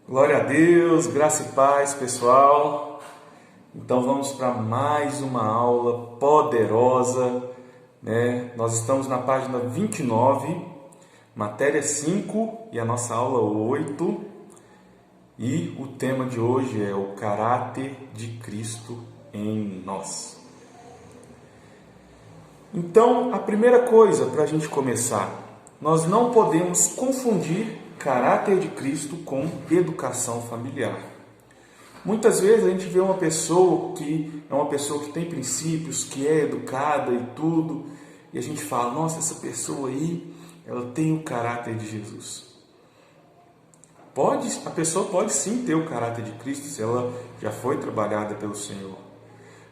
Glória a Deus, graça e paz, pessoal. Então vamos para mais uma aula poderosa, né? Nós estamos na página 29, matéria 5 e a nossa aula 8. E o tema de hoje é o caráter de Cristo em nós. Então, a primeira coisa para a gente começar, nós não podemos confundir caráter de Cristo com educação familiar. Muitas vezes a gente vê uma pessoa que é uma pessoa que tem princípios, que é educada e tudo, e a gente fala, nossa, essa pessoa aí, ela tem o caráter de Jesus. A pessoa pode sim ter o caráter de Cristo, se ela já foi trabalhada pelo Senhor.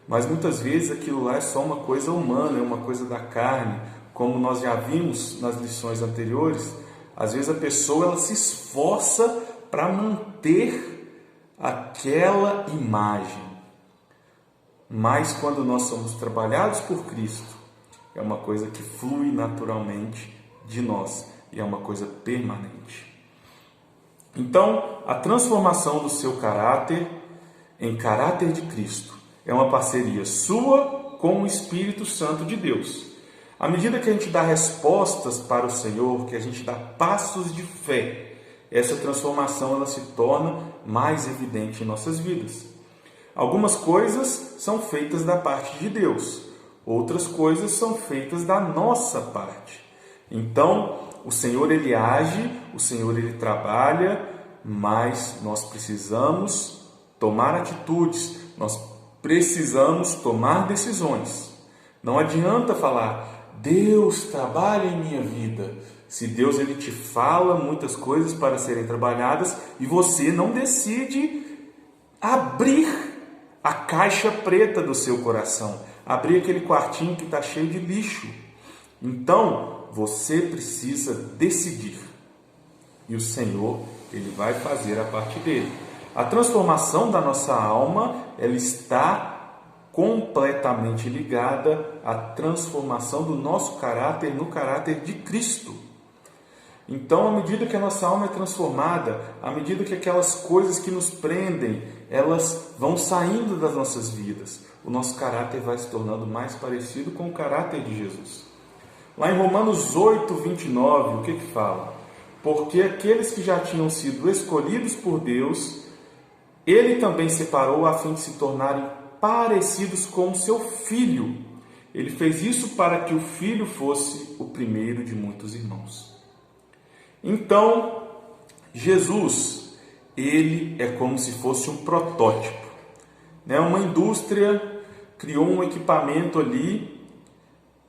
Mas muitas vezes aquilo lá é só uma coisa humana, é uma coisa da carne, como nós já vimos nas lições anteriores. Às vezes a pessoa ela se esforça para manter aquela imagem. Mas quando nós somos trabalhados por Cristo, é uma coisa que flui naturalmente de nós e é uma coisa permanente. Então, a transformação do seu caráter em caráter de Cristo é uma parceria sua com o Espírito Santo de Deus. À medida que a gente dá respostas para o Senhor, que a gente dá passos de fé, essa transformação ela se torna mais evidente em nossas vidas. Algumas coisas são feitas da parte de Deus, outras coisas são feitas da nossa parte. Então, o Senhor ele age, o Senhor ele trabalha, mas nós precisamos tomar atitudes, nós precisamos tomar decisões. Não adianta falar, Deus trabalha em minha vida. Se Deus ele te fala muitas coisas para serem trabalhadas e você não decide abrir a caixa preta do seu coração, abrir aquele quartinho que está cheio de lixo. Então, você precisa decidir. E o Senhor, ele vai fazer a parte dele. A transformação da nossa alma, ela está completamente ligada à transformação do nosso caráter no caráter de Cristo. Então, à medida que a nossa alma é transformada, à medida que aquelas coisas que nos prendem, elas vão saindo das nossas vidas, o nosso caráter vai se tornando mais parecido com o caráter de Jesus. Lá em Romanos 8, 29, o que fala? Porque aqueles que já tinham sido escolhidos por Deus, Ele também separou a fim de se tornarem parecidos com o seu Filho. Ele fez isso para que o Filho fosse o primeiro de muitos irmãos. Então, Jesus, ele é como se fosse um protótipo. Uma indústria criou um equipamento ali,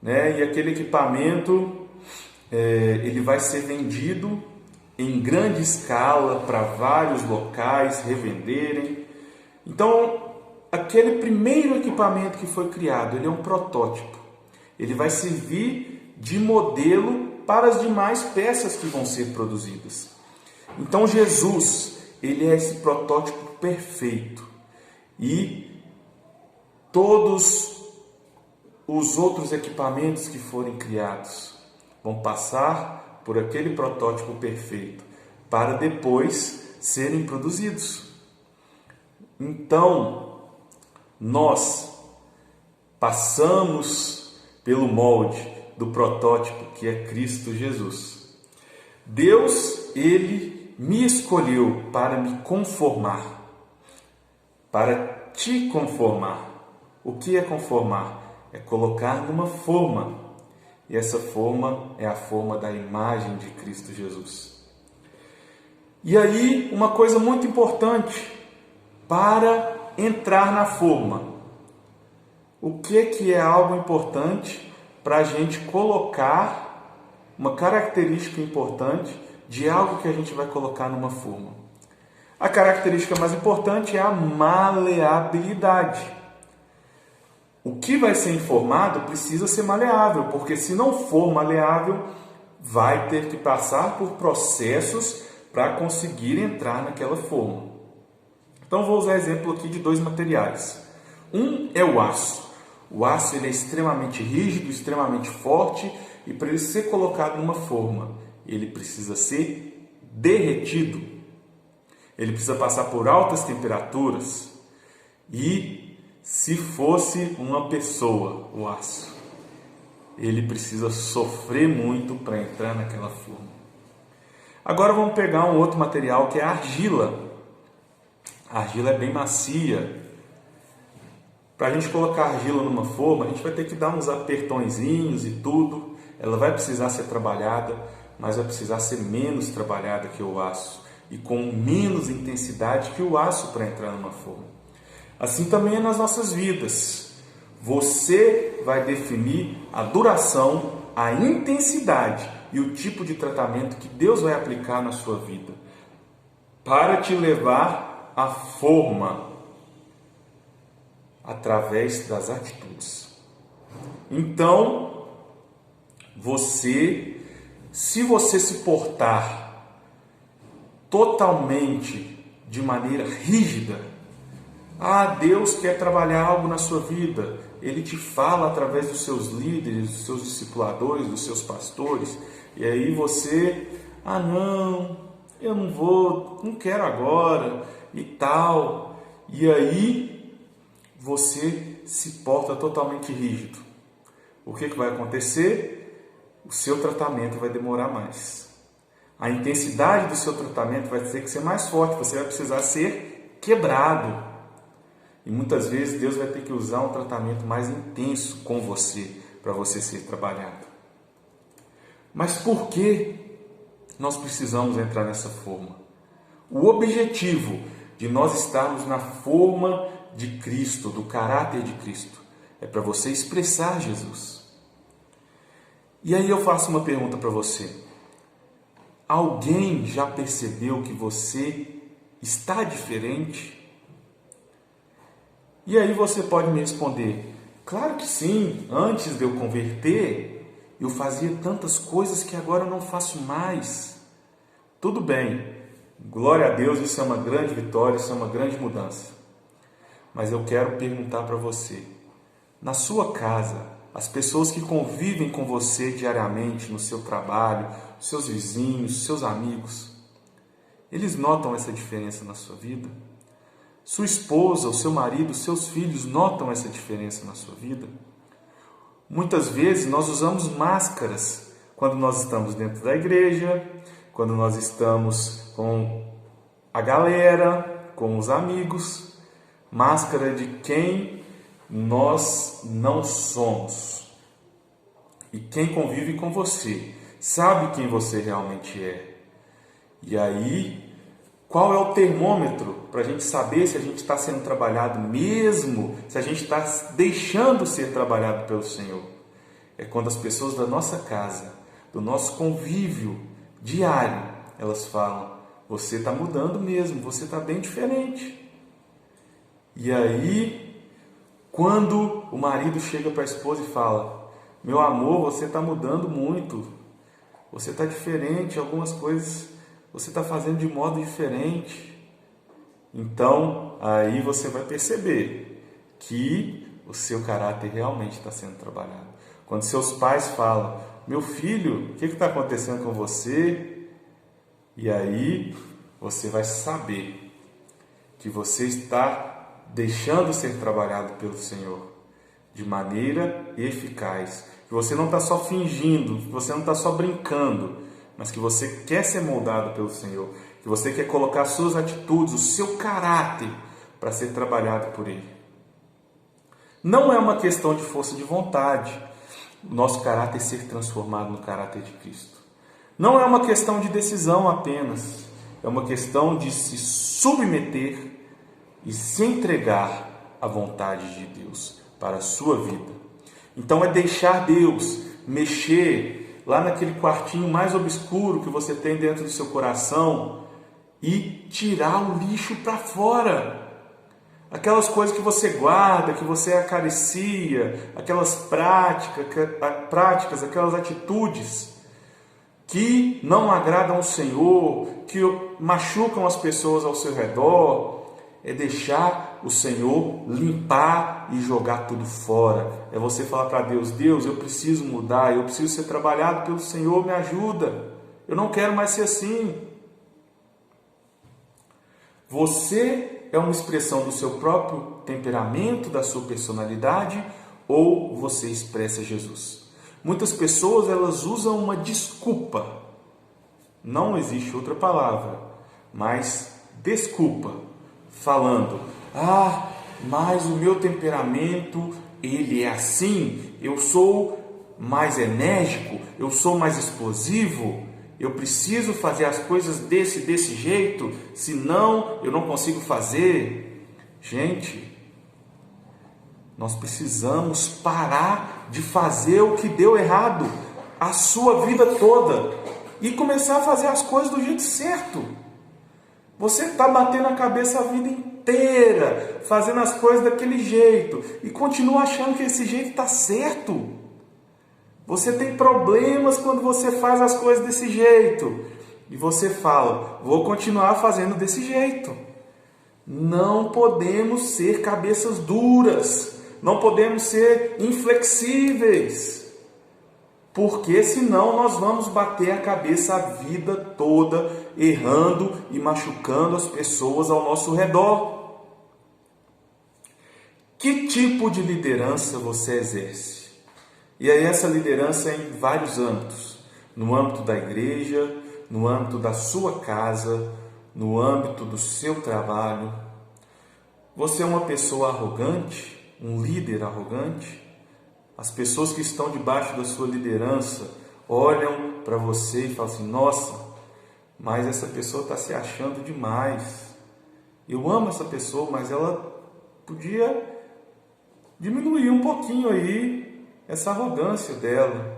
e aquele equipamento ele vai ser vendido em grande escala para vários locais revenderem. Então, aquele primeiro equipamento que foi criado, ele é um protótipo. Ele vai servir de modelo para as demais peças que vão ser produzidas. Então, Jesus, ele é esse protótipo perfeito. E todos os outros equipamentos que forem criados vão passar por aquele protótipo perfeito para depois serem produzidos. Então, nós passamos pelo molde do protótipo que é Cristo Jesus. Deus, ele me escolheu para me conformar, para te conformar. O que é conformar? É colocar numa forma. E essa forma é a forma da imagem de Cristo Jesus. E aí, uma coisa muito importante para entrar na forma. O que é algo importante para a gente colocar uma característica importante de algo que a gente vai colocar numa forma? A característica mais importante é a maleabilidade. O que vai ser informado precisa ser maleável, porque se não for maleável, vai ter que passar por processos para conseguir entrar naquela forma. Então, vou usar exemplo aqui de dois materiais. Um é o aço. O aço ele é extremamente rígido, extremamente forte, e para ele ser colocado numa forma, ele precisa ser derretido. ele precisa passar por altas temperaturas. E se fosse uma pessoa, o aço, ele precisa sofrer muito para entrar naquela forma. Agora vamos pegar um outro material que é a argila. A argila é bem macia. Para a gente colocar argila numa forma, a gente vai ter que dar uns apertõezinhos e tudo. Ela vai precisar ser trabalhada, mas vai precisar ser menos trabalhada que o aço e com menos intensidade que o aço para entrar numa forma. Assim também é nas nossas vidas. Você vai definir a duração, a intensidade e o tipo de tratamento que Deus vai aplicar na sua vida para te levar à forma através das atitudes. Então, se você se portar totalmente de maneira rígida, Deus quer trabalhar algo na sua vida, Ele te fala através dos seus líderes, dos seus discipuladores, dos seus pastores, e aí você, não, eu não vou, não quero agora, e tal, e aí você se porta totalmente rígido. O que vai acontecer? O seu tratamento vai demorar mais. A intensidade do seu tratamento vai ter que ser mais forte, você vai precisar ser quebrado. E muitas vezes Deus vai ter que usar um tratamento mais intenso com você, para você ser trabalhado. Mas por que nós precisamos entrar nessa forma? O objetivo de nós estarmos na forma de Cristo, do caráter de Cristo, é para você expressar Jesus. E aí eu faço uma pergunta para você. Alguém já percebeu que você está diferente? E aí você pode me responder, claro que sim, antes de eu converter, eu fazia tantas coisas que agora eu não faço mais. Tudo bem, glória a Deus, isso é uma grande vitória, isso é uma grande mudança. Mas eu quero perguntar para você, na sua casa, as pessoas que convivem com você diariamente no seu trabalho, seus vizinhos, seus amigos, eles notam essa diferença na sua vida? Sua esposa, o seu marido, seus filhos notam essa diferença na sua vida? Muitas vezes nós usamos máscaras quando nós estamos dentro da igreja, quando nós estamos com a galera, com os amigos, máscara de quem nós não somos. E quem convive com você sabe quem você realmente é. E aí, qual é o termômetro para a gente saber se a gente está sendo trabalhado mesmo, se a gente está deixando ser trabalhado pelo Senhor? É quando as pessoas da nossa casa, do nosso convívio diário, elas falam, você está mudando mesmo, você está bem diferente. E aí, quando o marido chega para a esposa e fala, meu amor, você está mudando muito, você está diferente, algumas coisas você está fazendo de modo diferente. Então, aí você vai perceber que o seu caráter realmente está sendo trabalhado. Quando seus pais falam, meu filho, o que está acontecendo com você? E aí você vai saber que você está deixando ser trabalhado pelo Senhor de maneira eficaz. Que você não está só fingindo, que você não está só brincando, mas que você quer ser moldado pelo Senhor, que você quer colocar suas atitudes, o seu caráter para ser trabalhado por Ele. Não é uma questão de força de vontade, o nosso caráter ser transformado no caráter de Cristo. Não é uma questão de decisão apenas, é uma questão de se submeter e se entregar à vontade de Deus para a sua vida. Então é deixar Deus mexer lá naquele quartinho mais obscuro que você tem dentro do seu coração e tirar o lixo para fora. Aquelas coisas que você guarda, que você acaricia, aquelas práticas, aquelas atitudes que não agradam ao Senhor, que machucam as pessoas ao seu redor, é deixar o Senhor limpar e jogar tudo fora. É você falar para Deus, Deus, eu preciso mudar, eu preciso ser trabalhado pelo Senhor, me ajuda. Eu não quero mais ser assim. Você é uma expressão do seu próprio temperamento, da sua personalidade, ou você expressa Jesus? Muitas pessoas, elas usam uma desculpa. Não existe outra palavra, mas desculpa, falando: mas o meu temperamento, ele é assim, eu sou mais enérgico, eu sou mais explosivo, eu preciso fazer as coisas desse jeito, senão eu não consigo fazer. Gente, nós precisamos parar de fazer o que deu errado a sua vida toda e começar a fazer as coisas do jeito certo. Você está batendo a cabeça a vida inteira, fazendo as coisas daquele jeito e continua achando que esse jeito está certo. Você tem problemas quando você faz as coisas desse jeito. E você fala: vou continuar fazendo desse jeito. Não podemos ser cabeças duras. Não podemos ser inflexíveis. Porque senão nós vamos bater a cabeça a vida toda, errando e machucando as pessoas ao nosso redor. Que tipo de liderança você exerce? E aí essa liderança é em vários âmbitos. No âmbito da igreja, no âmbito da sua casa, no âmbito do seu trabalho. Você é uma pessoa arrogante, um líder arrogante? As pessoas que estão debaixo da sua liderança olham para você e falam assim: nossa, mas essa pessoa está se achando demais. Eu amo essa pessoa, mas ela podia diminuir um pouquinho aí essa arrogância dela.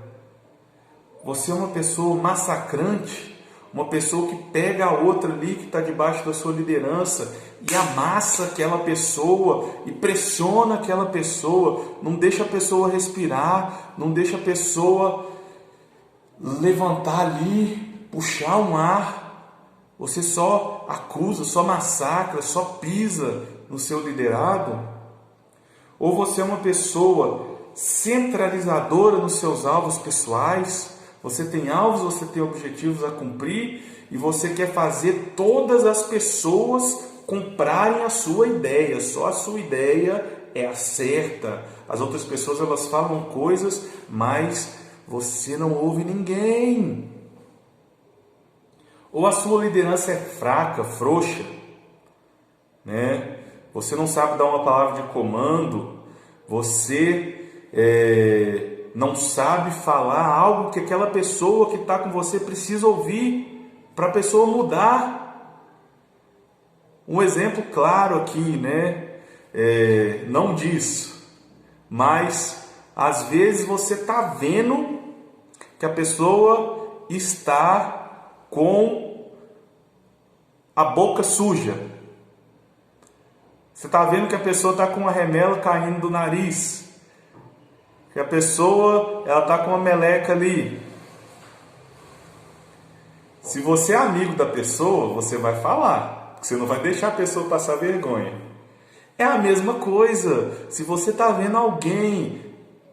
Você é uma pessoa massacrante, uma pessoa que pega a outra ali que está debaixo da sua liderança e amassa aquela pessoa e pressiona aquela pessoa, não deixa a pessoa respirar, não deixa a pessoa levantar ali, puxar um ar. Você só acusa, só massacra, só pisa no seu liderado. Ou você é uma pessoa centralizadora nos seus alvos pessoais. Você tem alvos, você tem objetivos a cumprir e você quer fazer todas as pessoas comprarem a sua ideia. Só a sua ideia é a certa. As outras pessoas, elas falam coisas, mas você não ouve ninguém. Ou a sua liderança é fraca, frouxa, né? Você não sabe dar uma palavra de comando. Você não sabe falar algo que aquela pessoa que está com você precisa ouvir para a pessoa mudar. Um exemplo claro aqui, né? Não disso, mas às vezes você está vendo que a pessoa está com a boca suja. Você está vendo que a pessoa está com uma remela caindo do nariz. Que a pessoa está com uma meleca ali. Se você é amigo da pessoa, você vai falar. Você não vai deixar a pessoa passar vergonha. É a mesma coisa. Se você está vendo alguém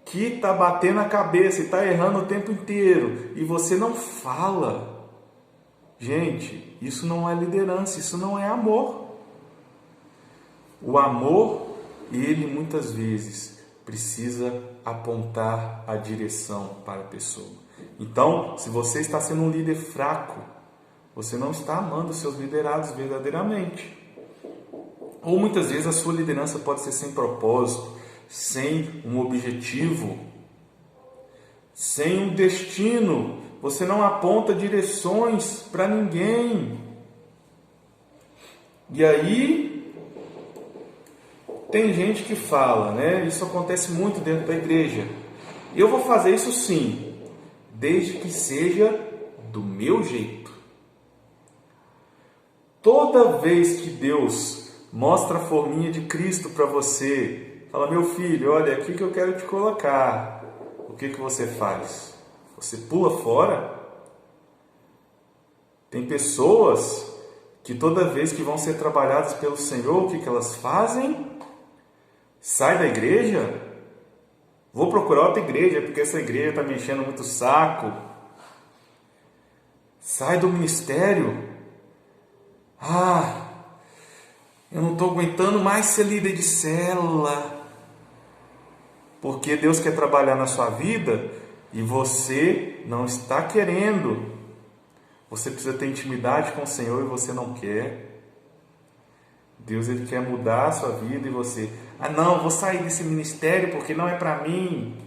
que está batendo a cabeça e está errando o tempo inteiro e você não fala, gente, isso não é liderança, isso não é amor. O amor, ele muitas vezes precisa apontar a direção para a pessoa. Então, se você está sendo um líder fraco, você não está amando os seus liderados verdadeiramente. Ou muitas vezes a sua liderança pode ser sem propósito, sem um objetivo, sem um destino. Você não aponta direções para ninguém. E aí tem gente que fala, né? Isso acontece muito dentro da igreja. Eu vou fazer isso sim, desde que seja do meu jeito. Toda vez que Deus mostra a forminha de Cristo para você, fala: meu filho, olha, aqui que eu quero te colocar. O que você faz? Você pula fora? Tem pessoas que toda vez que vão ser trabalhadas pelo Senhor, o que elas fazem? Sai da igreja? Vou procurar outra igreja, porque essa igreja está me enchendo muito o saco. Sai do ministério. Eu não estou aguentando mais ser líder de célula. Porque Deus quer trabalhar na sua vida e você não está querendo. Você precisa ter intimidade com o Senhor e você não quer. Deus ele quer mudar a sua vida e você... não, vou sair desse ministério porque não é para mim.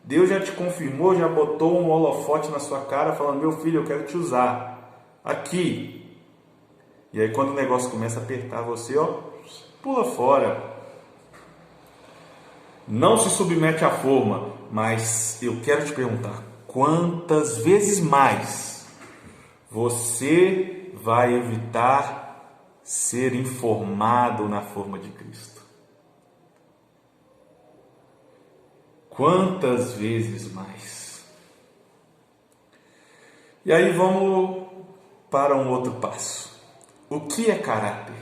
Deus já te confirmou, já botou um holofote na sua cara falando, meu filho, eu quero te usar. Aqui. E aí quando o negócio começa a apertar você, pula fora. Não se submete à forma, mas eu quero te perguntar, quantas vezes mais você vai evitar ser informado na forma de Cristo? Quantas vezes mais? E aí vamos para um outro passo. O que é caráter?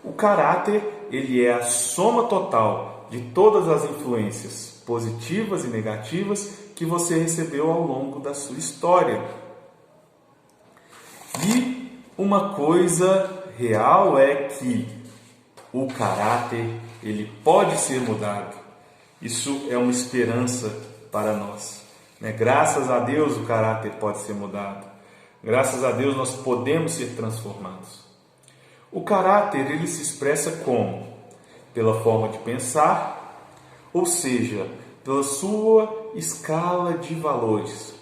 O caráter, ele é a soma total de todas as influências positivas e negativas que você recebeu ao longo da sua história. E uma coisa real é que o caráter, ele pode ser mudado. Isso é uma esperança para nós. Graças a Deus o caráter pode ser mudado. Graças a Deus nós podemos ser transformados. O caráter, ele se expressa como? Pela forma de pensar, ou seja, pela sua escala de valores.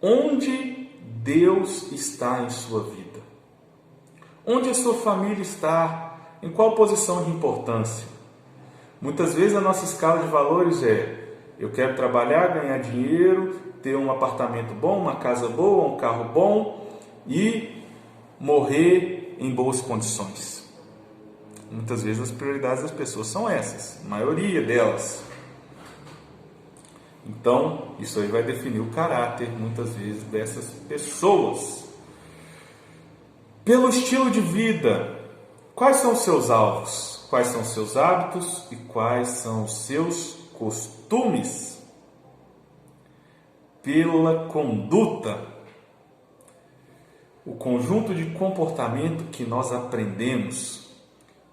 Onde Deus está em sua vida? Onde a sua família está? Em qual posição de importância? Muitas vezes a nossa escala de valores é: eu quero trabalhar, ganhar dinheiro, ter um apartamento bom, uma casa boa, um carro bom e morrer em boas condições. Muitas vezes as prioridades das pessoas são essas, a maioria delas. Então, isso aí vai definir o caráter, muitas vezes, dessas pessoas. Pelo estilo de vida, quais são os seus alvos? Quais são os seus hábitos e quais são os seus costumes? Pela conduta, o conjunto de comportamento que nós aprendemos,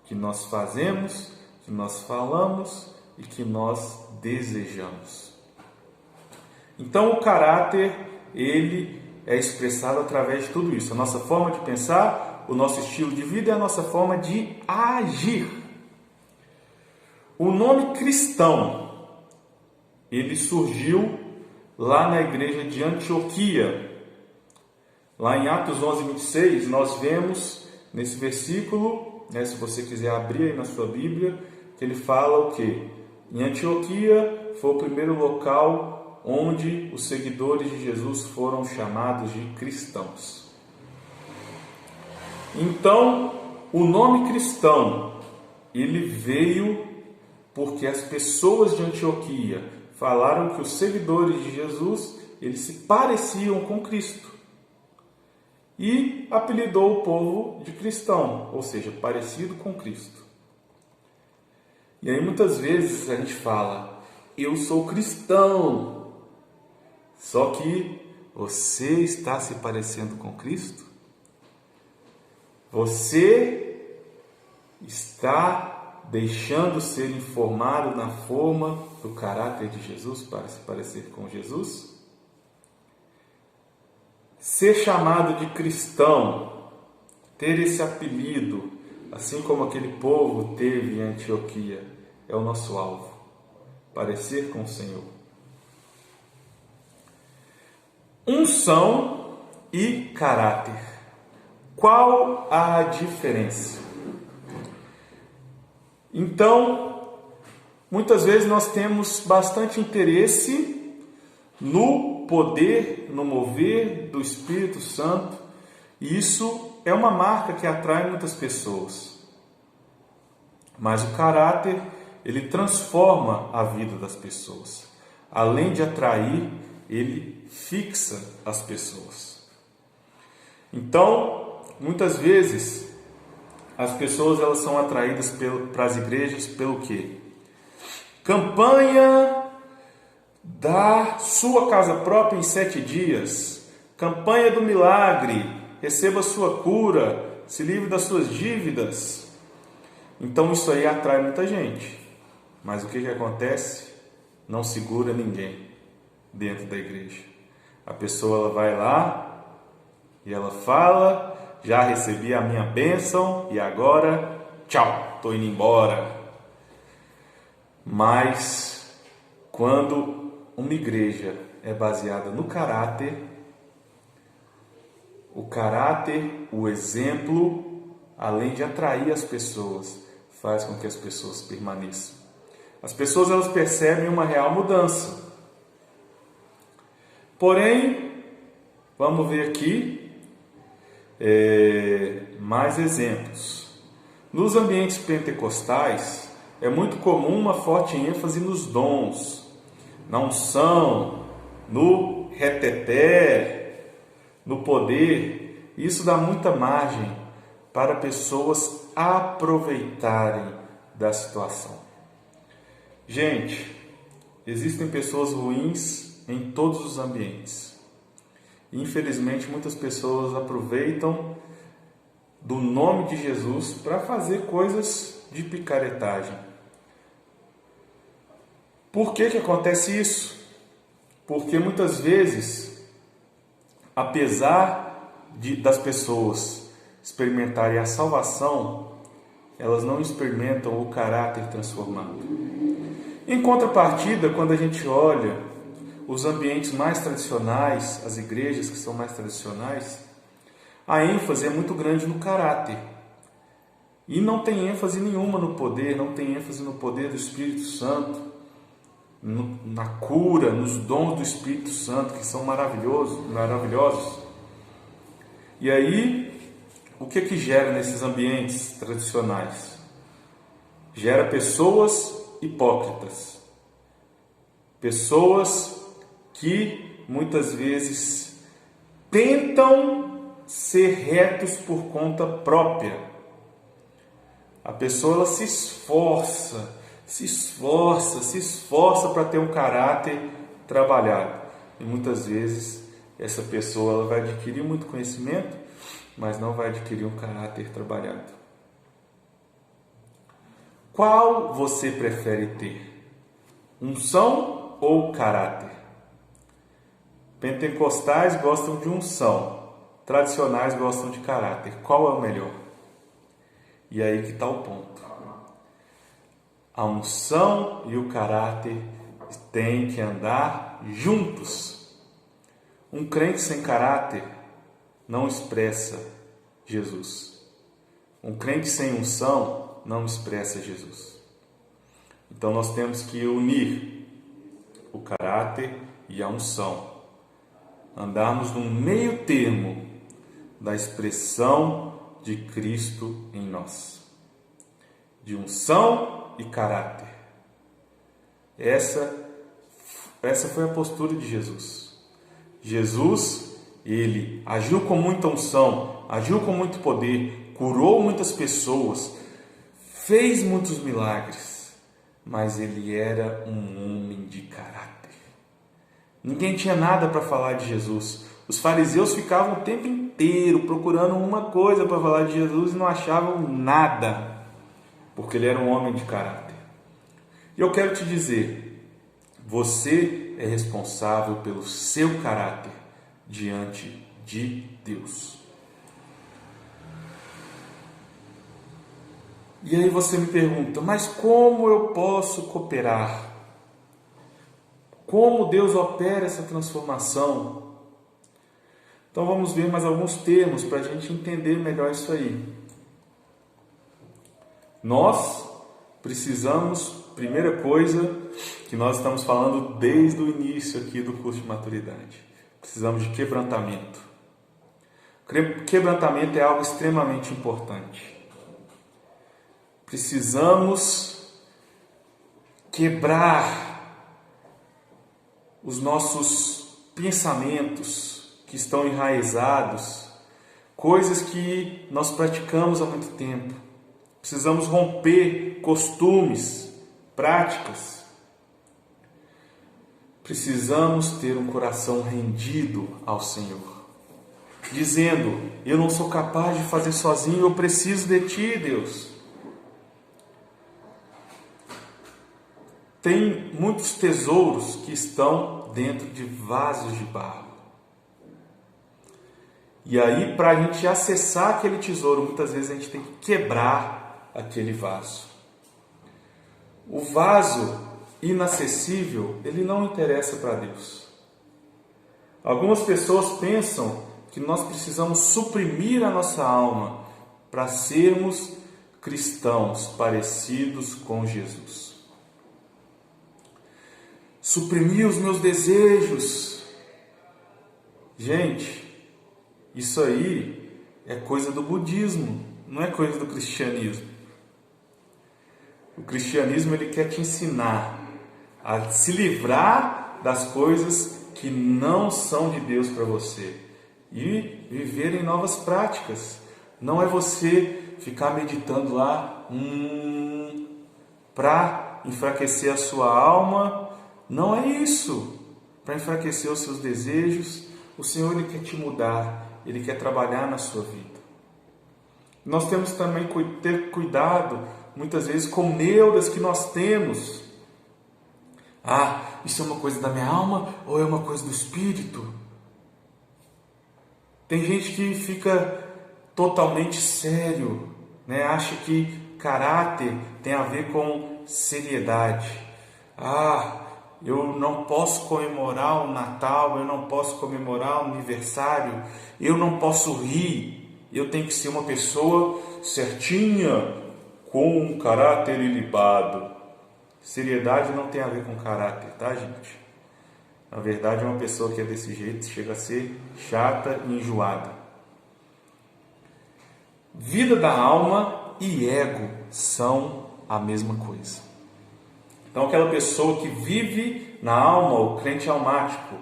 que nós fazemos, que nós falamos e que nós desejamos. Então o caráter, ele é expressado através de tudo isso. A nossa forma de pensar, o nosso estilo de vida e a nossa forma de agir. O nome cristão, ele surgiu lá na igreja de Antioquia. Lá em Atos 11:26, nós vemos nesse versículo, se você quiser abrir aí na sua Bíblia, que ele fala o quê? Em Antioquia foi o primeiro local onde os seguidores de Jesus foram chamados de cristãos. Então, o nome cristão, ele veio porque as pessoas de Antioquia falaram que os seguidores de Jesus, eles se pareciam com Cristo. E apelidou o povo de cristão, ou seja, parecido com Cristo. E aí muitas vezes a gente fala, eu sou cristão, só que você está se parecendo com Cristo? Você está deixando ser informado na forma do caráter de Jesus para se parecer com Jesus? Ser chamado de cristão, ter esse apelido, assim como aquele povo teve em Antioquia, é o nosso alvo, parecer com o Senhor. Unção e caráter. Qual a diferença? Então, muitas vezes nós temos bastante interesse no poder, no mover do Espírito Santo, e isso é uma marca que atrai muitas pessoas. Mas o caráter, ele transforma a vida das pessoas. Além de atrair, ele fixa as pessoas. Então, muitas vezes, as pessoas elas são atraídas para as igrejas pelo quê? Campanha da sua casa própria em 7 dias. Campanha do milagre. Receba sua cura. se livre das suas dívidas. Então isso aí atrai muita gente. Mas o que acontece? Não segura ninguém dentro da igreja. A pessoa ela vai lá e ela fala: já recebi a minha bênção e agora, tchau, estou indo embora. Mas quando uma igreja é baseada no caráter, o exemplo, além de atrair as pessoas, faz com que as pessoas permaneçam. As pessoas elas percebem uma real mudança. Porém, vamos ver aqui mais exemplos. Nos ambientes pentecostais, é muito comum uma forte ênfase nos dons, na unção, no reteté, no poder. Isso dá muita margem para pessoas aproveitarem da situação. Gente, existem pessoas ruins em todos os ambientes. Infelizmente, muitas pessoas aproveitam do nome de Jesus para fazer coisas de picaretagem. Por que acontece isso? Porque muitas vezes, apesar das pessoas experimentarem a salvação, elas não experimentam o caráter transformado. Em contrapartida, quando a gente olha os ambientes mais tradicionais, as igrejas que são mais tradicionais, a ênfase é muito grande no caráter. E não tem ênfase nenhuma no poder, não tem ênfase no poder do Espírito Santo, na cura, nos dons do Espírito Santo, que são maravilhosos. E aí, o que gera nesses ambientes tradicionais? Gera pessoas hipócritas. Pessoas que muitas vezes tentam ser retos por conta própria. A pessoa ela se esforça para ter um caráter trabalhado. E muitas vezes essa pessoa ela vai adquirir muito conhecimento, mas não vai adquirir um caráter trabalhado. Qual você prefere ter? Unção ou caráter? Pentecostais gostam de unção, tradicionais gostam de caráter. Qual é o melhor? E aí que está o ponto. A unção e o caráter têm que andar juntos. Um crente sem caráter não expressa Jesus. Um crente sem unção não expressa Jesus. Então nós temos que unir o caráter e a unção. Andarmos no meio termo da expressão de Cristo em nós. De unção e caráter. Essa foi a postura de Jesus. Jesus, ele agiu com muita unção, agiu com muito poder, curou muitas pessoas, fez muitos milagres, mas ele era um homem de caráter. Ninguém tinha nada para falar de Jesus. Os fariseus ficavam o tempo inteiro procurando uma coisa para falar de Jesus e não achavam nada, porque ele era um homem de caráter. E eu quero te dizer, você é responsável pelo seu caráter diante de Deus. E aí você me pergunta, mas como eu posso cooperar? Como Deus opera essa transformação? Então vamos ver mais alguns termos para a gente entender melhor isso aí. Nós precisamos, primeira coisa que nós estamos falando desde o início aqui do curso de maturidade, precisamos de quebrantamento. Quebrantamento é algo extremamente importante. Precisamos quebrar os nossos pensamentos que estão enraizados, coisas que nós praticamos há muito tempo. Precisamos romper costumes, práticas. Precisamos ter um coração rendido ao Senhor. dizendo: eu não sou capaz de fazer sozinho, eu preciso de Ti, Deus. Tem muitos tesouros que estão dentro de vasos de barro. E aí, para a gente acessar aquele tesouro, muitas vezes a gente tem que quebrar aquele vaso. O vaso inacessível, ele não interessa para Deus. Algumas pessoas pensam que nós precisamos suprimir a nossa alma para sermos cristãos parecidos com Jesus. Suprimir os meus desejos. Gente, isso aí é coisa do budismo, não é coisa do cristianismo. O cristianismo, ele quer te ensinar a se livrar das coisas que não são de Deus para você e viver em novas práticas. Não é você ficar meditando lá para enfraquecer a sua alma. Não é isso. Para enfraquecer os seus desejos. O Senhor, ele quer te mudar. Ele quer trabalhar na sua vida. Nós temos também que ter cuidado, muitas vezes, com neuras que nós temos. Isso é uma coisa da minha alma ou é uma coisa do Espírito? Tem gente que fica totalmente sério, né? Acha que caráter tem a ver com seriedade. Eu não posso comemorar o Natal, eu não posso comemorar o aniversário, eu não posso rir, eu tenho que ser uma pessoa certinha, com um caráter ilibado. Seriedade não tem a ver com caráter, tá, gente? Na verdade, uma pessoa que é desse jeito chega a ser chata e enjoada. Vida da alma e ego são a mesma coisa. Então, aquela pessoa que vive na alma, o crente almático,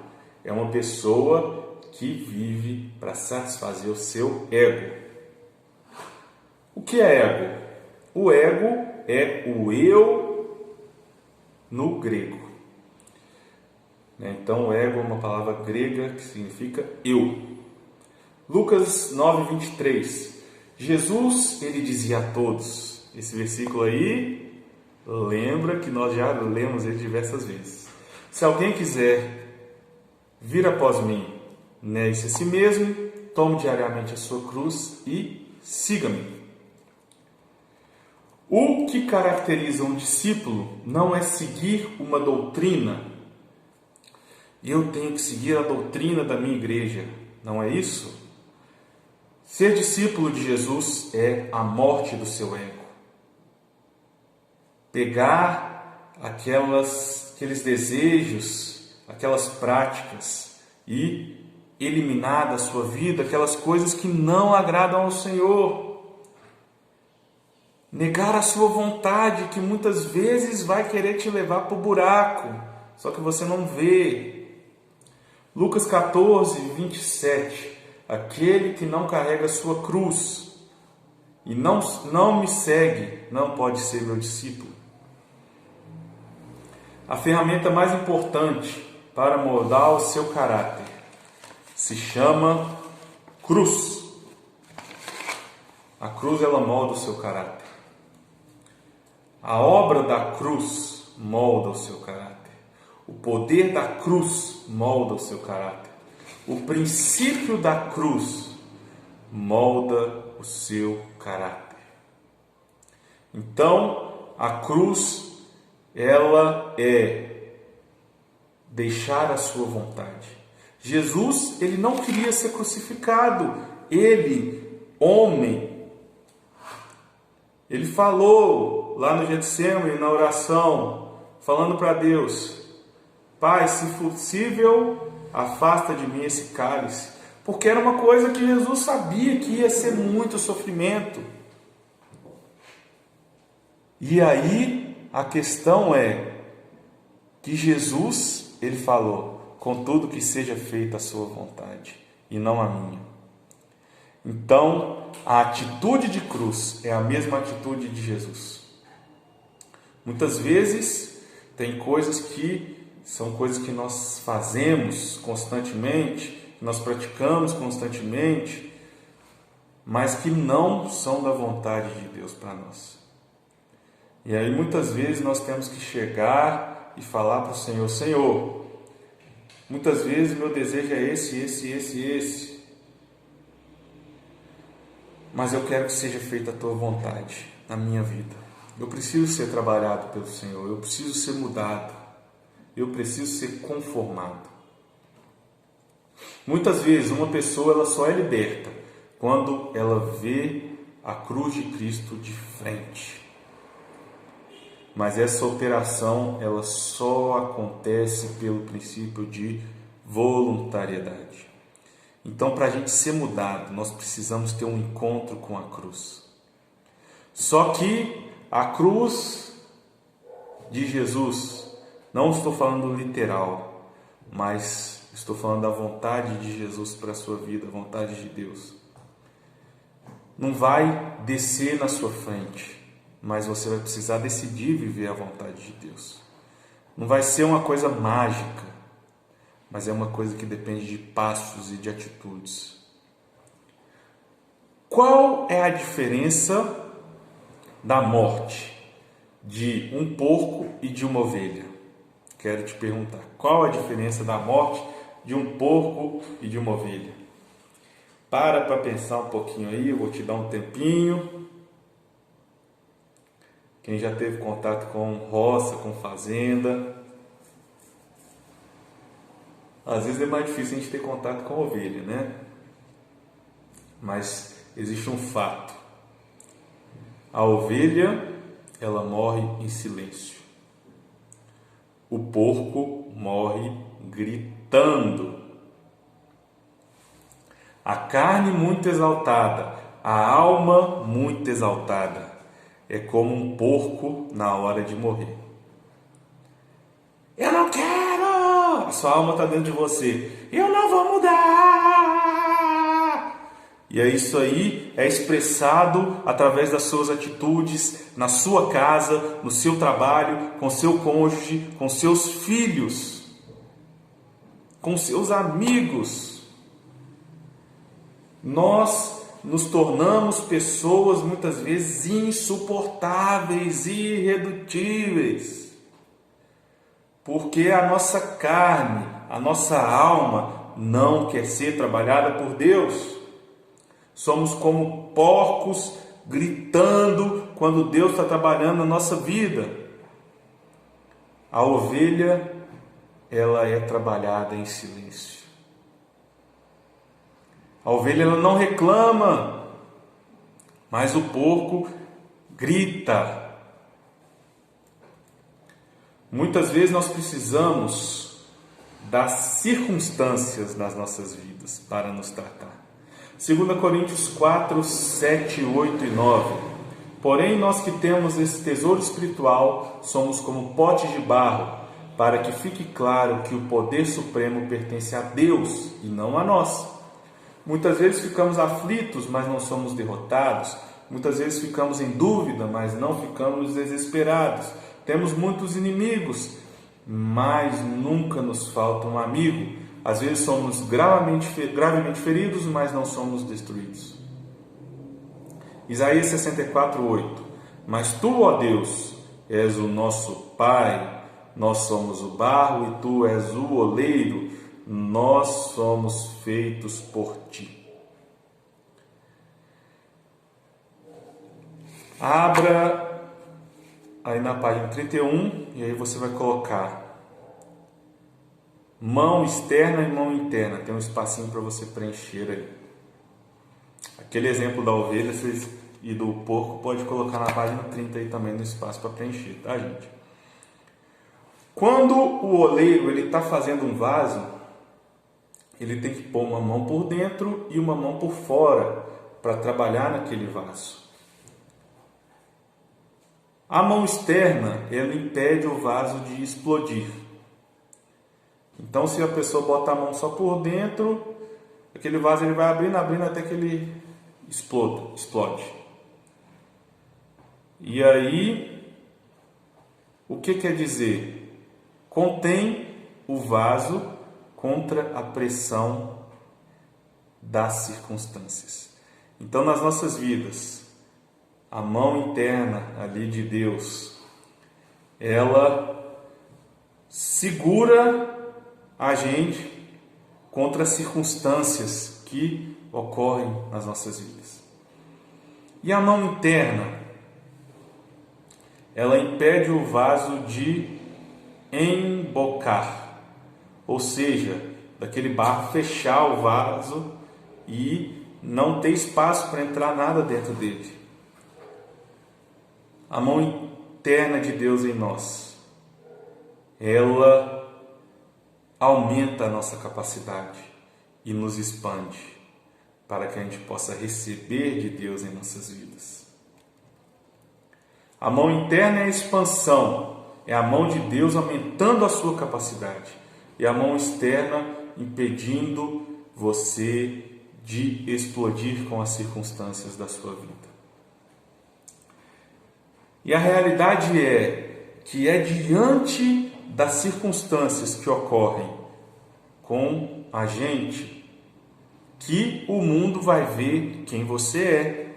é uma pessoa que vive para satisfazer o seu ego. O que é ego? O ego é o eu no grego. Então, o ego é uma palavra grega que significa eu. Lucas 9:23. Jesus, ele dizia a todos, esse versículo aí, lembra que nós já lemos ele diversas vezes. Se alguém quiser vir após mim, negue-se a si mesmo, tome diariamente a sua cruz e siga-me. O que caracteriza um discípulo não é seguir uma doutrina. Eu tenho que seguir a doutrina da minha igreja. Não é isso? Ser discípulo de Jesus é a morte do seu ego. Pegar aqueles desejos, aquelas práticas e eliminar da sua vida aquelas coisas que não agradam ao Senhor. Negar a sua vontade, que muitas vezes vai querer te levar para o buraco, só que você não vê. Lucas 14:27. Aquele que não carrega a sua cruz e não me segue, não pode ser meu discípulo. A ferramenta mais importante para moldar o seu caráter se chama cruz. A cruz, ela molda o seu caráter. A obra da cruz molda o seu caráter. O poder da cruz molda o seu caráter. O princípio da cruz molda o seu caráter. Então, a cruz, ela é deixar a sua vontade. Jesus, ele não queria ser crucificado. Ele, homem, ele falou lá no Getsemane, na oração, falando para Deus: Pai, se possível, afasta de mim esse cálice. Porque era uma coisa que Jesus sabia que ia ser muito sofrimento. E aí a questão é que Jesus, ele falou: contudo que seja feita a sua vontade e não a minha. Então, a atitude de cruz é a mesma atitude de Jesus. Muitas vezes tem coisas que são coisas que nós fazemos constantemente, que nós praticamos constantemente, mas que não são da vontade de Deus para nós. E aí muitas vezes nós temos que chegar e falar para o Senhor: Senhor, muitas vezes meu desejo é esse, mas eu quero que seja feita a tua vontade na minha vida. Eu preciso ser trabalhado pelo Senhor, eu preciso ser mudado, eu preciso ser conformado. Muitas vezes uma pessoa ela só é liberta quando ela vê a cruz de Cristo de frente. Mas essa operação ela só acontece pelo princípio de voluntariedade. Então, para a gente ser mudado, nós precisamos ter um encontro com a cruz. Só que a cruz de Jesus, não estou falando literal, mas estou falando da vontade de Jesus para a sua vida, a vontade de Deus. Não vai descer na sua frente, mas você vai precisar decidir viver a vontade de Deus. Não vai ser uma coisa mágica, mas é uma coisa que depende de passos e de atitudes. Qual é a diferença da morte de um porco e de uma ovelha? Quero te perguntar, qual a diferença da morte de um porco e de uma ovelha? Para pensar um pouquinho aí, eu vou te dar um tempinho. Quem já teve contato com roça, com fazenda, às vezes é mais difícil a gente ter contato com ovelha, né? Mas existe um fato. A ovelha, ela morre em silêncio. O porco morre gritando. A carne muito exaltada, a alma muito exaltada. É como um porco na hora de morrer. Eu não quero! A sua alma está dentro de você. Eu não vou mudar! E é isso aí, é expressado através das suas atitudes, na sua casa, no seu trabalho, com seu cônjuge, com seus filhos, com seus amigos. Nós nos tornamos pessoas muitas vezes insuportáveis, irredutíveis, porque a nossa carne, a nossa alma não quer ser trabalhada por Deus. Somos como porcos gritando quando Deus está trabalhando na nossa vida. A ovelha, ela é trabalhada em silêncio. A ovelha ela não reclama, mas o porco grita. Muitas vezes nós precisamos das circunstâncias nas nossas vidas para nos tratar. 2 Coríntios 4, 7, 8 e 9. Porém, nós que temos esse tesouro espiritual, somos como potes de barro, para que fique claro que o poder supremo pertence a Deus e não a nós. Muitas vezes ficamos aflitos, mas não somos derrotados. Muitas vezes ficamos em dúvida, mas não ficamos desesperados. Temos muitos inimigos, mas nunca nos falta um amigo. Às vezes somos gravemente feridos, mas não somos destruídos. Isaías 64:8. Mas tu, ó Deus, és o nosso Pai, nós somos o barro e tu és o oleiro, nós somos feitos por ti. Abra aí na página 31 e aí você vai colocar mão externa e mão interna. Tem um espacinho para você preencher aí. Aquele exemplo da ovelha e do porco pode colocar na página 30 aí também no espaço para preencher, tá, gente? Quando o oleiro ele está fazendo um vaso, ele tem que pôr uma mão por dentro e uma mão por fora para trabalhar naquele vaso. A mão externa, ela impede o vaso de explodir. Então, se a pessoa botar a mão só por dentro, aquele vaso ele vai abrindo até que ele explode. E aí, o que quer dizer? Contém o vaso contra a pressão das circunstâncias. Então, nas nossas vidas, a mão interna ali de Deus, ela segura a gente contra as circunstâncias que ocorrem nas nossas vidas. E a mão interna, ela impede o vaso de embocar, ou seja, daquele barro fechar o vaso e não ter espaço para entrar nada dentro dele. A mão interna de Deus em nós, ela aumenta a nossa capacidade e nos expande para que a gente possa receber de Deus em nossas vidas. A mão interna é a expansão, é a mão de Deus aumentando a sua capacidade, e a mão externa impedindo você de explodir com as circunstâncias da sua vida. E a realidade é que é diante das circunstâncias que ocorrem com a gente que o mundo vai ver quem você é.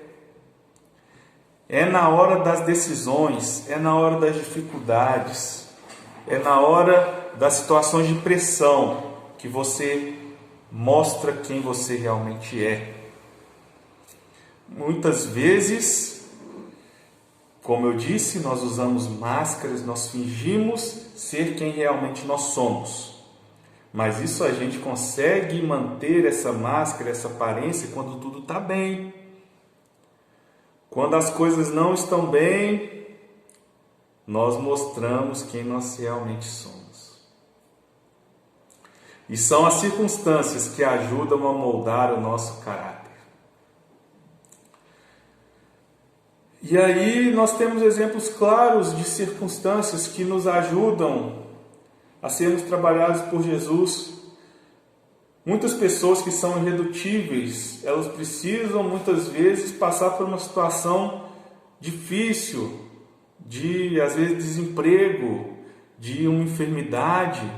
É na hora das decisões, é na hora das dificuldades, é na hora das situações de pressão que você mostra quem você realmente é. Muitas vezes, como eu disse, nós usamos máscaras, nós fingimos ser quem realmente nós somos. Mas isso a gente consegue manter essa máscara, essa aparência quando tudo está bem. Quando as coisas não estão bem, nós mostramos quem nós realmente somos. E são as circunstâncias que ajudam a moldar o nosso caráter. E aí nós temos exemplos claros de circunstâncias que nos ajudam a sermos trabalhados por Jesus. Muitas pessoas que são irredutíveis, elas precisam muitas vezes passar por uma situação difícil, de às vezes desemprego, de uma enfermidade,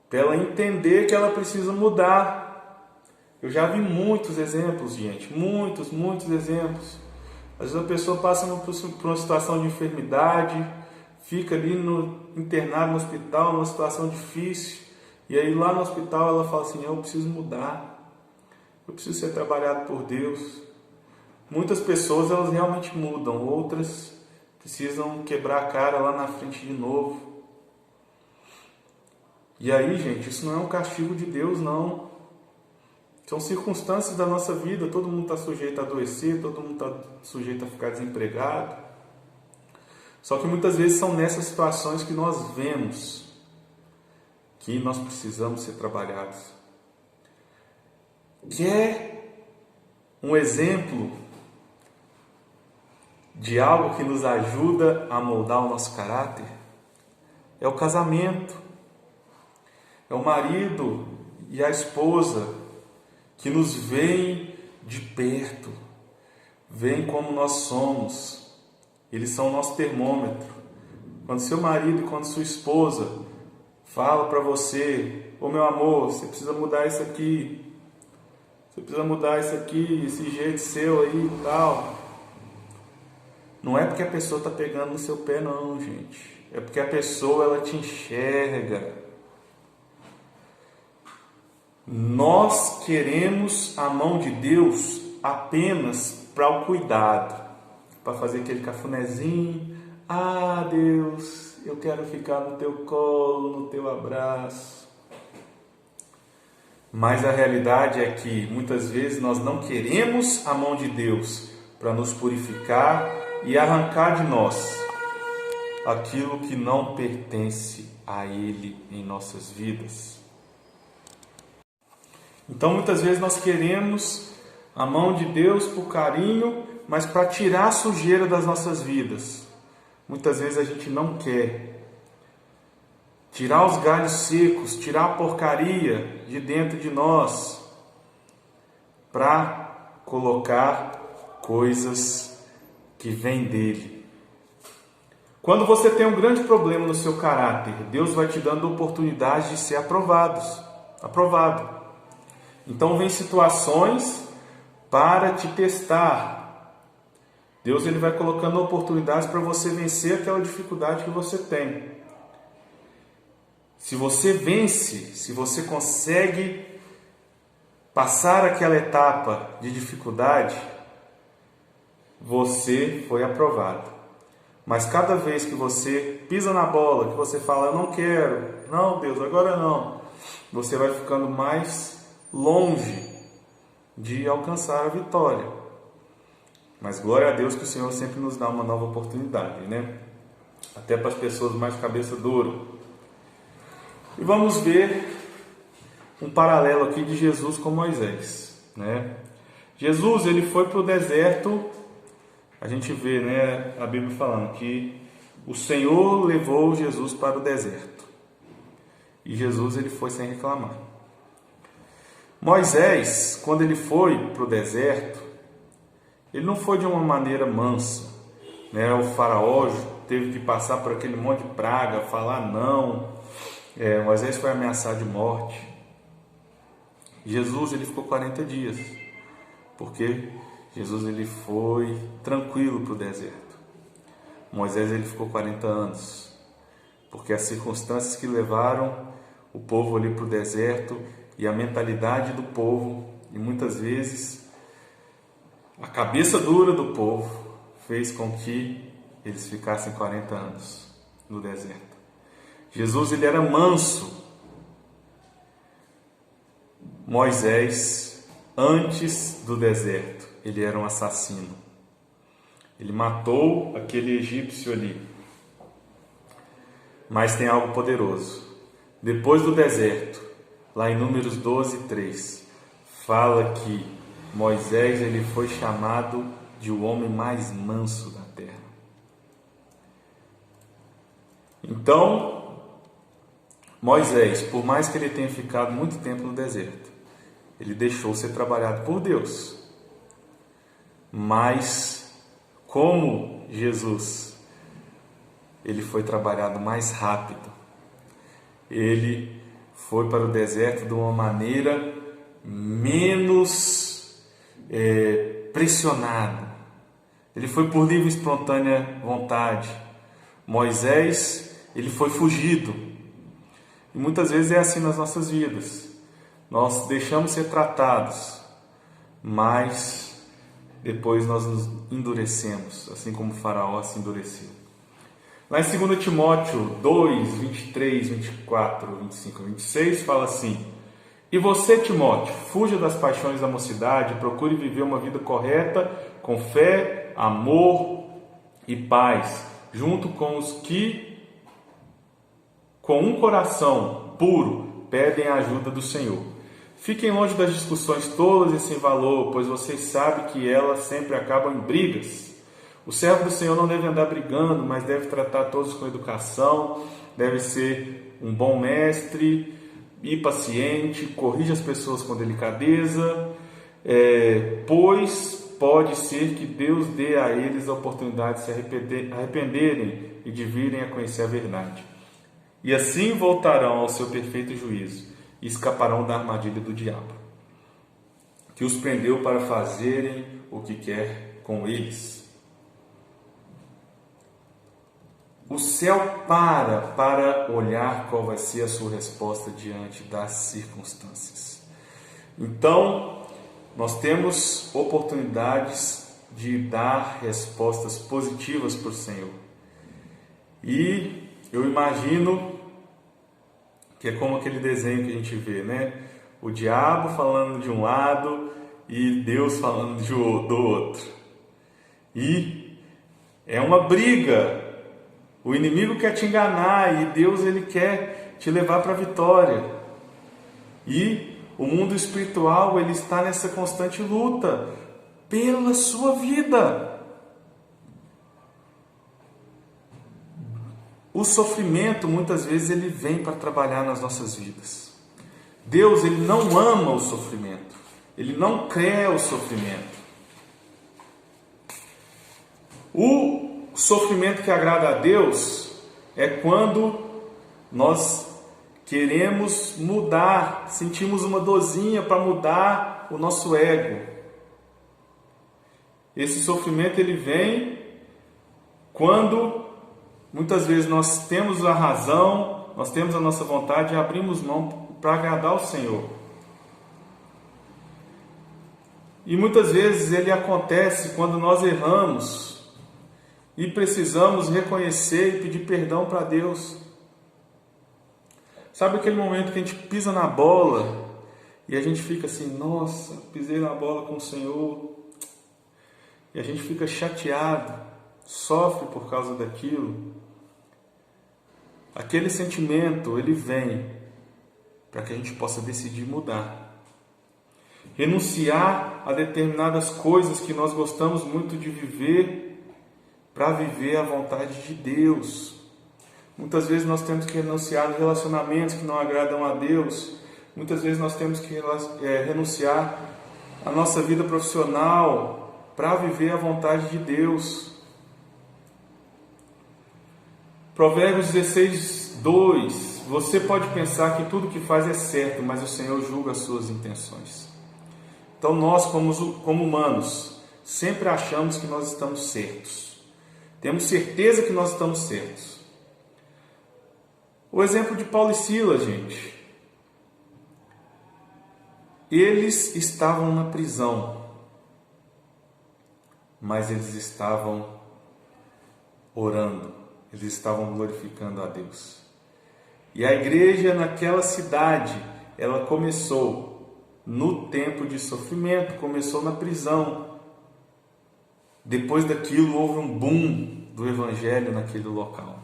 para ela entender que ela precisa mudar. Eu já vi muitos exemplos, gente, muitos exemplos. Às vezes a pessoa passa por uma situação de enfermidade, fica ali internado no hospital, numa situação difícil. E aí lá no hospital ela fala assim, eu preciso mudar, eu preciso ser trabalhado por Deus. Muitas pessoas elas realmente mudam, outras precisam quebrar a cara lá na frente de novo. E aí, gente, isso não é um castigo de Deus, não. São circunstâncias da nossa vida, todo mundo está sujeito a adoecer, todo mundo está sujeito a ficar desempregado. Só que muitas vezes são nessas situações que nós vemos que nós precisamos ser trabalhados. Quer um exemplo de algo que nos ajuda a moldar o nosso caráter? É o casamento. É o marido e a esposa que nos veem de perto, veem como nós somos. Eles são o nosso termômetro. Quando seu marido e quando sua esposa fala para você, ô meu amor, você precisa mudar isso aqui, você precisa mudar isso aqui, esse jeito seu aí e tal. Não é porque a pessoa está pegando no seu pé não, gente. É porque a pessoa ela te enxerga. Nós queremos a mão de Deus apenas para o cuidado, para fazer aquele cafunézinho. Ah, Deus, eu quero ficar no teu colo, no teu abraço. Mas a realidade é que muitas vezes nós não queremos a mão de Deus para nos purificar e arrancar de nós aquilo que não pertence a Ele em nossas vidas. Então muitas vezes nós queremos a mão de Deus por carinho, mas para tirar a sujeira das nossas vidas. Muitas vezes a gente não quer tirar os galhos secos, tirar a porcaria de dentro de nós para colocar coisas que vêm dele. Quando você tem um grande problema no seu caráter, Deus vai te dando oportunidade de ser aprovado. Então vem situações para te testar. Deus ele vai colocando oportunidades para você vencer aquela dificuldade que você tem. Se você vence, se você consegue passar aquela etapa de dificuldade, você foi aprovado. Mas cada vez que você pisa na bola, que você fala, eu não quero, não Deus, agora não, você vai ficando mais longe de alcançar a vitória. Mas glória a Deus que o Senhor sempre nos dá uma nova oportunidade, né? Até para as pessoas mais cabeça dura. E vamos ver um paralelo aqui de Jesus com Moisés, né? Jesus, ele foi para o deserto. A gente vê, né, a Bíblia falando que o Senhor levou Jesus para o deserto. E Jesus ele foi sem reclamar. Moisés, quando ele foi para o deserto, ele não foi de uma maneira mansa, né? O faraó teve que passar por aquele monte de praga, falar não. Moisés foi ameaçado de morte. Jesus ele ficou 40 dias, porque Jesus ele foi tranquilo para o deserto. Moisés ele ficou 40 anos, porque as circunstâncias que levaram o povo ali para o deserto e a mentalidade do povo, e muitas vezes a cabeça dura do povo, fez com que eles ficassem 40 anos no deserto. Jesus ele era manso. Moisés, antes do deserto, ele era um assassino. Ele matou aquele egípcio ali. Mas tem algo poderoso. Depois do deserto, lá em Números 12:3, fala que Moisés ele foi chamado de o homem mais manso da terra. Então, Moisés, por mais que ele tenha ficado muito tempo no deserto, ele deixou ser trabalhado por Deus. Mas, como Jesus, ele foi trabalhado mais rápido. Ele foi para o deserto de uma maneira menos pressionado. Ele foi por livre e espontânea vontade. Moisés, ele foi fugido. E muitas vezes é assim nas nossas vidas. Nós deixamos ser tratados, mas depois nós nos endurecemos, assim como o faraó se endureceu. Lá em 2 Timóteo 2, 23, 24, 25 e 26, fala assim: E você, Timóteo, fuja das paixões da mocidade, procure viver uma vida correta, com fé, amor e paz, junto com os que, com um coração puro, pedem a ajuda do Senhor. Fiquem longe das discussões tolas e sem valor, pois vocês sabem que elas sempre acabam em brigas. O servo do Senhor não deve andar brigando, mas deve tratar todos com educação, deve ser um bom mestre e paciente, corrige as pessoas com delicadeza, pois pode ser que Deus dê a eles a oportunidade de se arrependerem e de virem a conhecer a verdade. E assim voltarão ao seu perfeito juízo e escaparão da armadilha do diabo, que os prendeu para fazerem o que quer com eles. O céu para olhar qual vai ser a sua resposta diante das circunstâncias. Então, nós temos oportunidades de dar respostas positivas para o Senhor. E eu imagino que é como aquele desenho que a gente vê, né? O diabo falando de um lado e Deus falando do outro. E é uma briga. O inimigo quer te enganar e Deus ele quer te levar para a vitória. E o mundo espiritual ele está nessa constante luta pela sua vida. O sofrimento muitas vezes ele vem para trabalhar nas nossas vidas. Deus ele não ama o sofrimento. Ele não quer o sofrimento. O sofrimento que agrada a Deus é quando nós queremos mudar, sentimos uma dorzinha para mudar o nosso ego. Esse sofrimento ele vem quando muitas vezes nós temos a razão, nós temos a nossa vontade e abrimos mão para agradar ao Senhor. E muitas vezes ele acontece quando nós erramos e precisamos reconhecer e pedir perdão para Deus. Sabe aquele momento que a gente pisa na bola e a gente fica assim, nossa, pisei na bola com o Senhor. E a gente fica chateado, sofre por causa daquilo. Aquele sentimento, ele vem para que a gente possa decidir mudar. Renunciar a determinadas coisas que nós gostamos muito de viver para viver a vontade de Deus. Muitas vezes nós temos que renunciar a relacionamentos que não agradam a Deus. Muitas vezes nós temos que renunciar à nossa vida profissional para viver a vontade de Deus. Provérbios 16, 2. Você pode pensar que tudo que faz é certo, mas o Senhor julga as suas intenções. Então nós, como humanos, sempre achamos que nós estamos certos. Temos certeza que nós estamos certos. O exemplo de Paulo e Silas, gente. Eles estavam na prisão, mas eles estavam orando, eles estavam glorificando a Deus. E a igreja naquela cidade, ela começou no tempo de sofrimento, começou na prisão. Depois daquilo houve um boom do evangelho naquele local.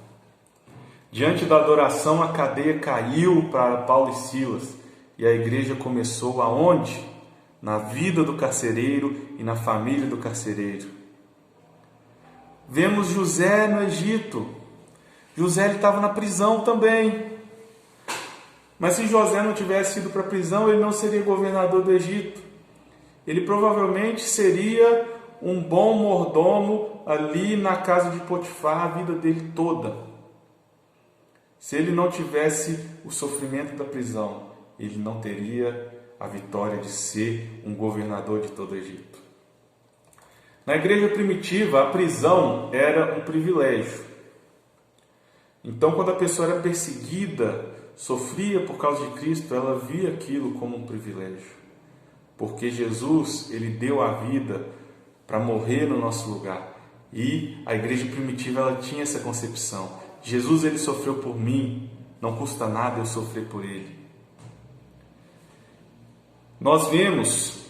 Diante da adoração, a cadeia caiu para Paulo e Silas. E a igreja começou aonde? Na vida do carcereiro e na família do carcereiro. Vemos José no Egito. José estava na prisão também. Mas se José não tivesse ido para a prisão, ele não seria governador do Egito. Ele provavelmente seria um bom mordomo ali na casa de Potifar a vida dele toda. Se ele não tivesse o sofrimento da prisão, ele não teria a vitória de ser um governador de todo o Egito. Na igreja primitiva, a prisão era um privilégio. Então, quando a pessoa era perseguida, sofria por causa de Cristo, ela via aquilo como um privilégio. Porque Jesus, ele deu a vida para morrer no nosso lugar. E a igreja primitiva, ela tinha essa concepção. Jesus, ele sofreu por mim, não custa nada eu sofrer por ele. Nós vemos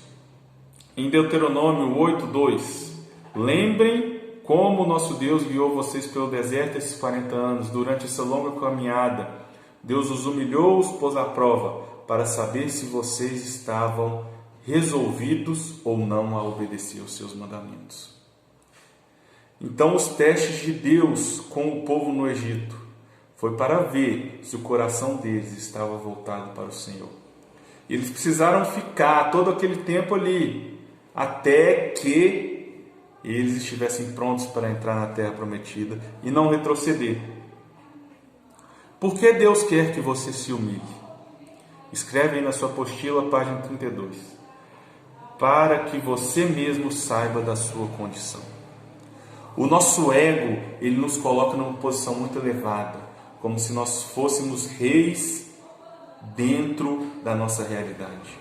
em Deuteronômio 8:2, lembrem como nosso Deus guiou vocês pelo deserto esses 40 anos, durante essa longa caminhada. Deus os humilhou, os pôs à prova, para saber se vocês estavam resolvidos ou não a obedecer aos seus mandamentos. Então, os testes de Deus com o povo no Egito foi para ver se o coração deles estava voltado para o Senhor. E eles precisaram ficar todo aquele tempo ali, até que eles estivessem prontos para entrar na terra prometida e não retroceder. Por que Deus quer que você se humilhe? Escreve aí na sua apostila, página 32. Para que você mesmo saiba da sua condição. O nosso ego, ele nos coloca numa posição muito elevada, como se nós fôssemos reis dentro da nossa realidade.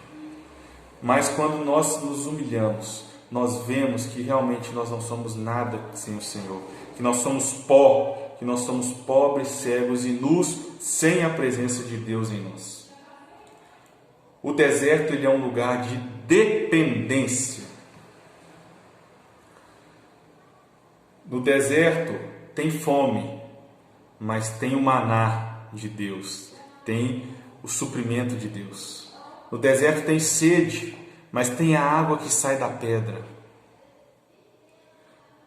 Mas quando nós nos humilhamos, nós vemos que realmente nós não somos nada sem o Senhor, que nós somos pó, que nós somos pobres, cegos e nus, sem a presença de Deus em nós. O deserto, ele é um lugar de dependência. No deserto tem fome, mas tem o maná de Deus, tem o suprimento de Deus. No deserto tem sede, mas tem a água que sai da pedra.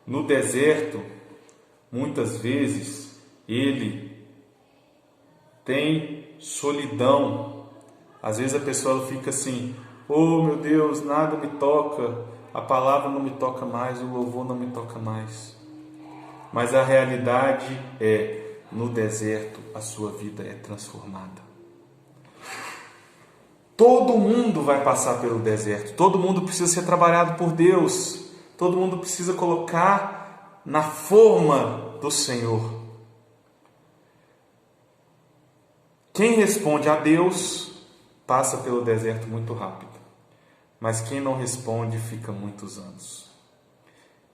No deserto, muitas vezes, ele tem solidão. Às vezes a pessoa fica assim, oh meu Deus, nada me toca, a palavra não me toca mais, o louvor não me toca mais. Mas a realidade é, no deserto, a sua vida é transformada. Todo mundo vai passar pelo deserto, todo mundo precisa ser trabalhado por Deus, todo mundo precisa colocar na forma do Senhor. Quem responde a Deus passa pelo deserto muito rápido, mas quem não responde fica muitos anos.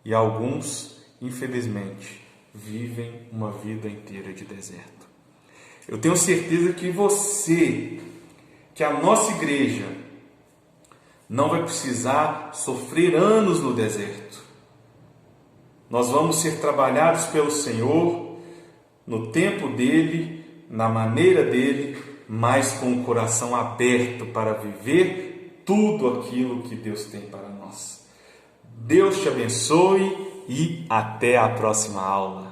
E alguns, infelizmente, vivem uma vida inteira de deserto. Eu tenho certeza que a nossa igreja não vai precisar sofrer anos no deserto. Nós vamos ser trabalhados pelo Senhor no tempo dele, na maneira dele, mas com o coração aberto para viver tudo aquilo que Deus tem para nós. Deus te abençoe e até a próxima aula.